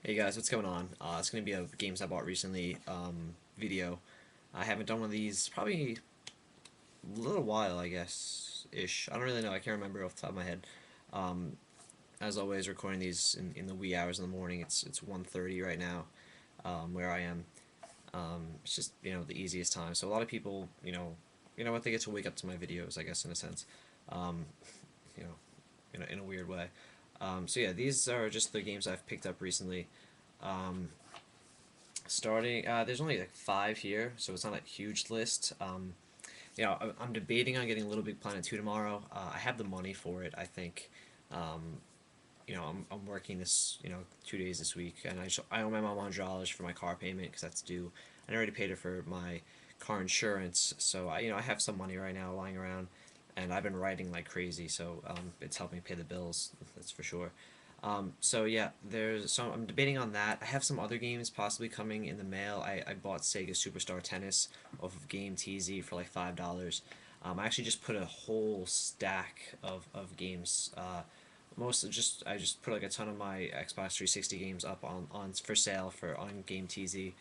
Hey guys, what's going on? It's going to be a games I bought recently video. I haven't done one of these probably a little while, I guess, ish. I don't really know. I can't remember off the top of my head. Um, as always, recording these in the wee hours in the morning. It's 1:30 right now, where I am. It's just the easiest time. So a lot of people what, they get to wake up to my videos, I guess, in a sense. Um, you know in a weird way. So yeah, these are just the games I've picked up recently. Um, Starting there's only like five here, so it's not a huge list. I'm debating on getting Little Big Planet 2 tomorrow. I have the money for it, I think. um, I'm working this 2 days this week, and I owe my mom $100 for my car payment because that's due. And I already paid her for my car insurance, so I have some money right now lying around, and I've been writing like crazy, so it's helping me pay the bills, that's for sure. So yeah, I'm debating on that. I have some other games possibly coming in the mail. I bought Sega Superstar Tennis off of Game TZ for like $5. I actually just put a whole stack of games. I just put like a ton of my Xbox 360 games up on for sale for on Game TZ.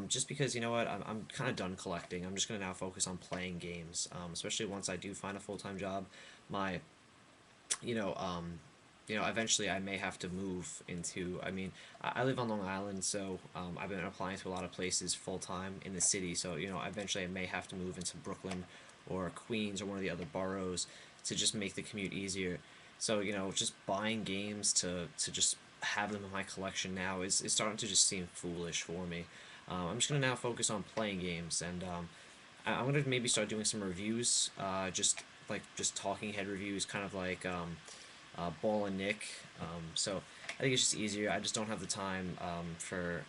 Just because, you know what, I'm kind of done collecting. I'm just gonna now focus on playing games. Especially once I do find a full-time job. My you know, eventually I may have to move into. I mean, I live on Long Island, so I've been applying to a lot of places full time in the city. So eventually I may have to move into Brooklyn or Queens or one of the other boroughs to just make the commute easier. So just buying games to just have them in my collection now is starting to just seem foolish for me. I'm just gonna now focus on playing games, and I'm gonna maybe start doing some reviews, just talking head reviews, kind of like Ball and Nick. So I think it's just easier. I just don't have the time for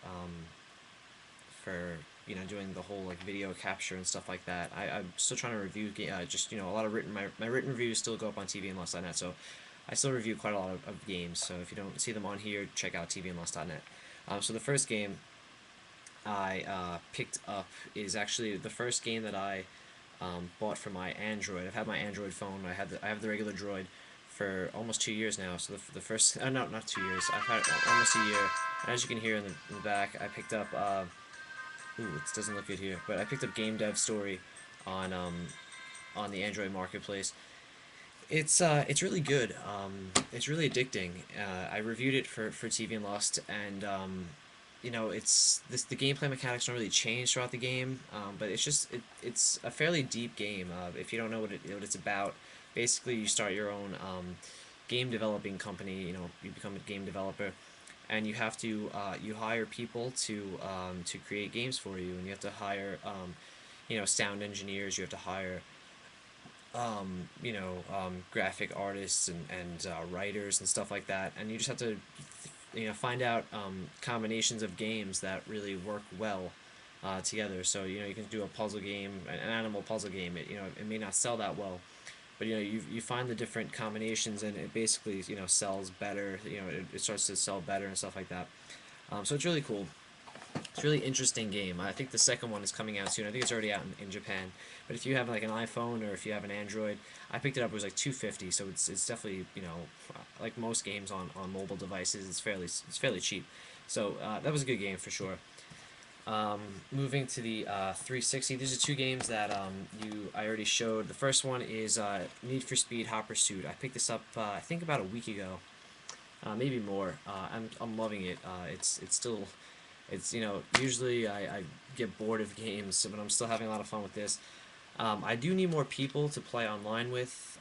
doing the whole like video capture and stuff like that. I'm still trying to review just a lot of my written reviews still go up on tvandlost.net. So I still review quite a lot of games. So if you don't see them on here, check out tvandlost.net. So the first game I picked up is actually the first game that I bought for my Android. I've had my Android phone. I have the regular Droid for almost 2 years now. So the first no, not 2 years. I've had it almost a year. And as you can hear in the back, I picked up ooh, it doesn't look good here, but I picked up Game Dev Story on on the Android marketplace. It's really good. It's really addicting. I reviewed it for TV and Lost, and it's the gameplay mechanics don't really change throughout the game, but it's a fairly deep game. If you don't know what it's about, basically you start your own game developing company. You become a game developer, and you hire people to create games for you, and you have to hire sound engineers. You have to hire graphic artists and writers and stuff like that, and you just have to find out combinations of games that really work well together. So you can do a puzzle game, an animal puzzle game. It may not sell that well, but you find the different combinations, and it basically sells better. It starts to sell better and stuff like that. So it's really cool. It's a really interesting game. I think the second one is coming out soon. I think it's already out in Japan. But if you have like an iPhone or if you have an Android, I picked it up. It was like 250, so it's definitely like most games on mobile devices, it's fairly cheap. So that was a good game for sure. Moving to the 360, these are two games that I already showed. The first one is Need for Speed Hot Pursuit. I picked this up I think about a week ago, maybe more. I'm loving it. It's still usually I get bored of games, but I'm still having a lot of fun with this. I do need more people to play online with,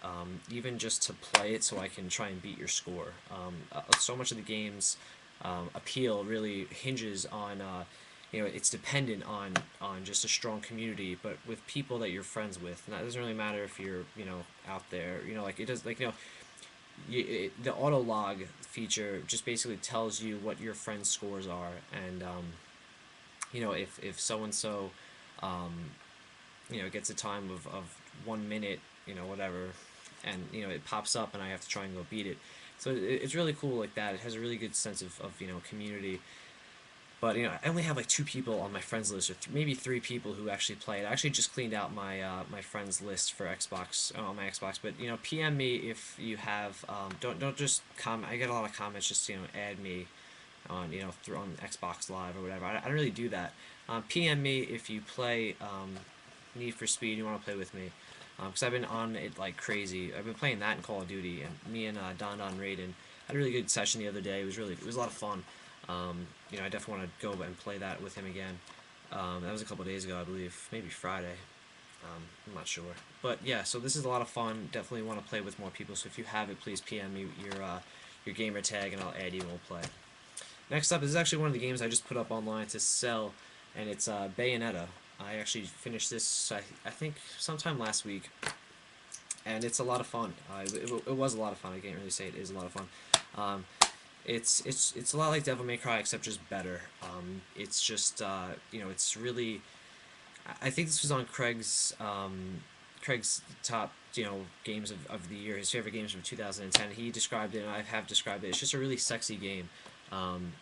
even just to play it so I can try and beat your score. So much of the game's appeal really hinges on, it's dependent on just a strong community, but with people that you're friends with. And that doesn't really matter if you're, out there, like it does, like, the auto log feature just basically tells you what your friends' scores are, and if so and so gets a time of 1 minute, whatever, and it pops up and I have to try and go beat it. So it's really cool like that. It has a really good sense of community. But I only have like two people on my friends list, or maybe three people who actually play it. I actually just cleaned out my friends list for Xbox on my Xbox. But PM me if you have. Don't just comment. I get a lot of comments. Just add me on through on Xbox Live or whatever. I don't really do that. PM me if you play Need for Speed. You want to play with me because I've been on it like crazy. I've been playing that in Call of Duty, and me and Don Raiden had a really good session the other day. It was a lot of fun. I definitely want to go and play that with him again. That was a couple days ago, I believe, maybe Friday. I'm not sure, but yeah. So this is a lot of fun. Definitely want to play with more people. So if you have it, please PM me your gamer tag, and I'll add you and we'll play. Next up, this is actually one of the games I just put up online to sell, and it's Bayonetta. I actually finished this, I think, sometime last week, and it's a lot of fun. It was a lot of fun. I can't really say it is a lot of fun. Um, it's a lot like Devil May Cry, except just better. It's just it's really. I think this was on Craig's top games of the year, his favorite games of 2010. He described it, and I have described it. It's just a really sexy game. Um,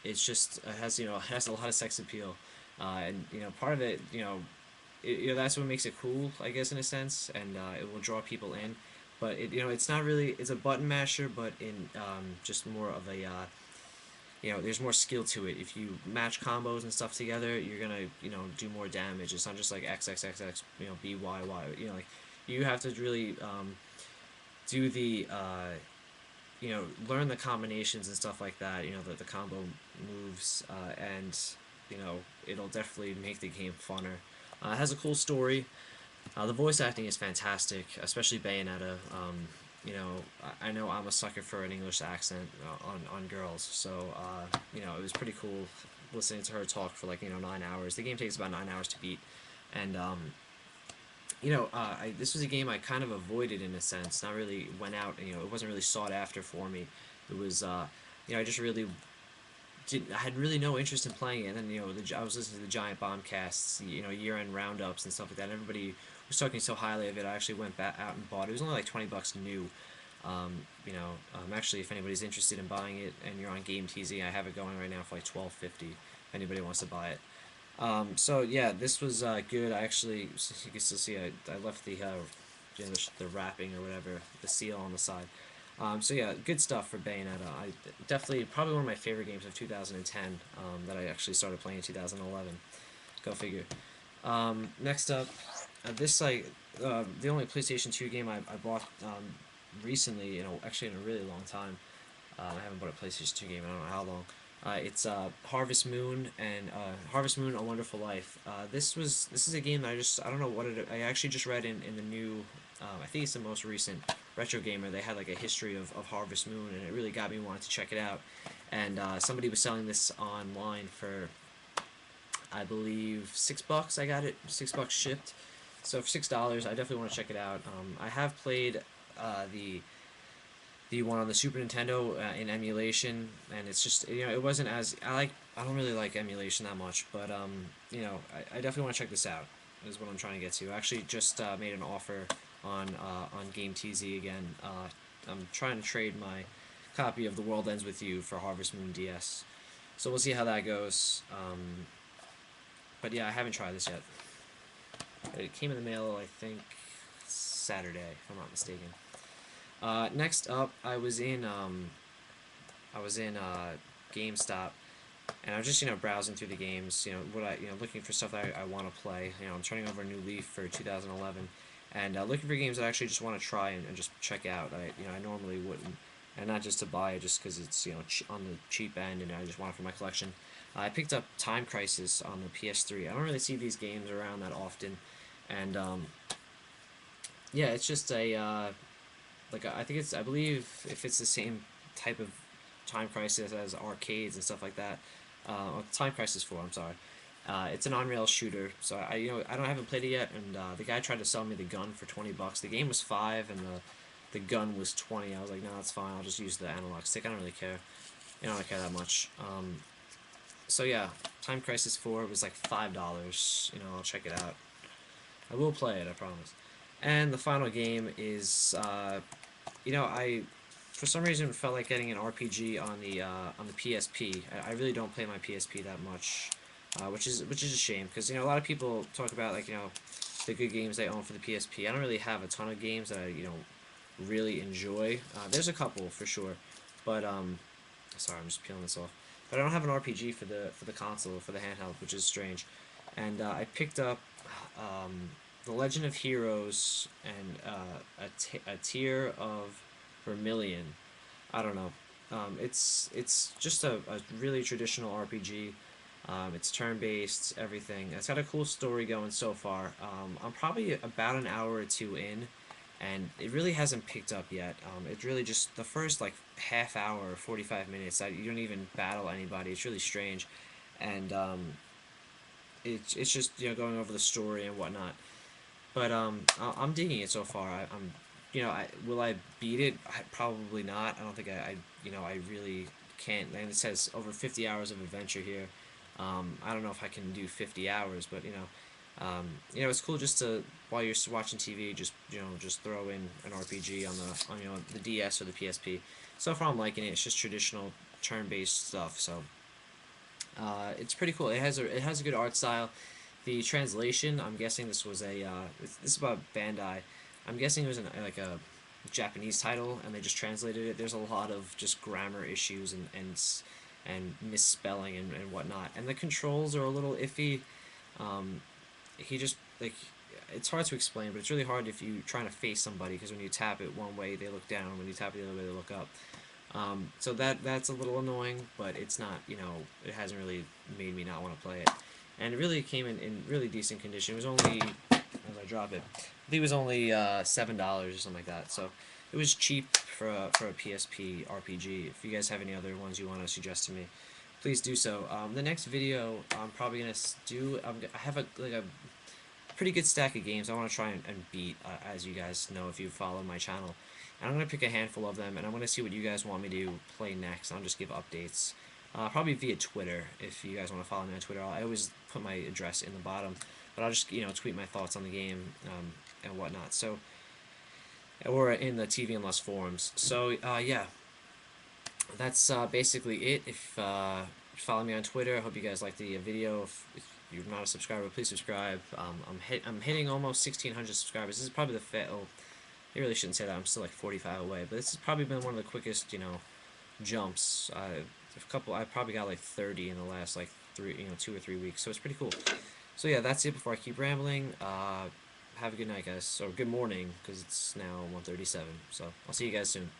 it's just it has it has a lot of sex appeal, and part of it that's what makes it cool, I guess, in a sense, and it will draw people in. But it's not really, it's a button masher, but in just more of a there's more skill to it. If you match combos and stuff together, you're gonna do more damage. It's not just like X X X X B Y Y. Like you have to really do the learn the combinations and stuff like that. The combo moves, and it'll definitely make the game funner. It has a cool story. The voice acting is fantastic, especially Bayonetta. I know I'm a sucker for an English accent on girls, so it was pretty cool listening to her talk for like 9 hours. The game takes about 9 hours to beat, and this was a game I kind of avoided in a sense. Not really went out. It wasn't really sought after for me. It was I just really I had really no interest in playing it. And then I was listening to the Giant Bombcasts, year-end roundups and stuff like that. And everybody was talking so highly of it. I actually went back out and bought it. It was only like $20 new. Actually, if anybody's interested in buying it and you're on GameTZ, I have it going right now for like $12.50. If anybody wants to buy it. So yeah, this was good. I actually, you can still see I left the wrapping or whatever, the seal on the side. So yeah, good stuff for Bayonetta. I definitely probably one of my favorite games of 2010 that I actually started playing in 2011. Go figure. Next up, the only PlayStation 2 game I bought recently, actually in a really long time. I haven't bought a PlayStation 2 game in I don't know how long. It's Harvest Moon and Harvest Moon: A Wonderful Life. This is a game that I don't know what I actually just read in the new I think it's the most recent Retro Gamer. They had like a history of Harvest Moon, and it really got me wanting to check it out. And somebody was selling this online for, I believe, $6. I got it $6 shipped. So for $6, I definitely want to check it out. I have played the one on the Super Nintendo in emulation, and it's just it wasn't as I don't really like emulation that much, but I definitely want to check this out. Is what I'm trying to get to. I actually just made an offer on GameTZ again. I'm trying to trade my copy of The World Ends With You for Harvest Moon DS. So we'll see how that goes. But yeah, I haven't tried this yet. It came in the mail, I think, Saturday, if I'm not mistaken. Next up, I was in GameStop, and I was just browsing through the games, looking for stuff that I want to play. I'm turning over a new leaf for 2011, and looking for games that I actually just want to try and just check out. I normally wouldn't, and not just to buy it just because it's on the cheap end, and I just want it for my collection. I picked up Time Crisis on the PS3. I don't really see these games around that often, and yeah, it's just a I believe if it's the same type of Time Crisis as arcades and stuff like that. Time Crisis 4, I'm sorry. It's an on-rail shooter, so I haven't played it yet, and the guy tried to sell me the gun for $20. The game was $5, and the gun was $20. I was like, no, that's fine. I'll just use the analog stick. I don't really care. I don't care that much. So yeah, Time Crisis 4 was like $5. I'll check it out. I will play it, I promise. And the final game is, I for some reason felt like getting an RPG on the PSP. I really don't play my PSP that much, which is a shame because a lot of people talk about the good games they own for the PSP. I don't really have a ton of games that I really enjoy. There's a couple for sure, but sorry, I'm just peeling this off. but I don't have an RPG for the console, for the handheld, which is strange. And I picked up The Legend of Heroes and a tier of Vermilion. I don't know. It's just a really traditional RPG. It's turn-based, everything. It's got a cool story going so far. I'm probably about an hour or two in, and it really hasn't picked up yet. It's really just the first like half hour, 45 minutes. You don't even battle anybody. It's really strange, and it's just going over the story and whatnot. But I'm digging it so far. I'm will I beat it? Probably not. I don't think I really can't. And it says over 50 hours of adventure here. I don't know if I can do 50 hours, but it's cool just to while you're watching TV, just throw in an RPG on the DS or the PSP. So far, I'm liking it. It's just traditional turn-based stuff. So it's pretty cool. It has a good art style. The translation, I'm guessing this was this is about Bandai. I'm guessing it was like a Japanese title, and they just translated it. There's a lot of just grammar issues and misspelling and whatnot, and the controls are a little iffy. Um, he just like it's hard to explain, but it's really hard if you're trying to face somebody because when you tap it one way, they look down. When you tap it the other way, they look up. So that's a little annoying, but it's not, it hasn't really made me not want to play it. And it really came in really decent condition. It was only, as I drop it, I think it was only $7 or something like that. So it was cheap for a PSP RPG. If you guys have any other ones you want to suggest to me, please do so. The next video I'm probably gonna do. I have a pretty good stack of games I want to try and beat, as you guys know if you follow my channel. And I'm going to pick a handful of them, and I'm going to see what you guys want me to play next. I'll just give updates. Probably via Twitter, if you guys want to follow me on Twitter. I always put my address in the bottom, but I'll just, tweet my thoughts on the game and whatnot. So, or in the TV and Lust forums. So, yeah, that's basically it. If you follow me on Twitter, I hope you guys like the video. If you're not a subscriber, please subscribe. I'm hitting almost 1,600 subscribers. This is probably I really shouldn't say that. I'm still like 45 away, but this has probably been one of the quickest, jumps. I probably got like 30 in the last like 2 or 3 weeks. So it's pretty cool. So yeah, that's it. Before I keep rambling, have a good night, guys, or good morning, because it's now 1:37. So I'll see you guys soon.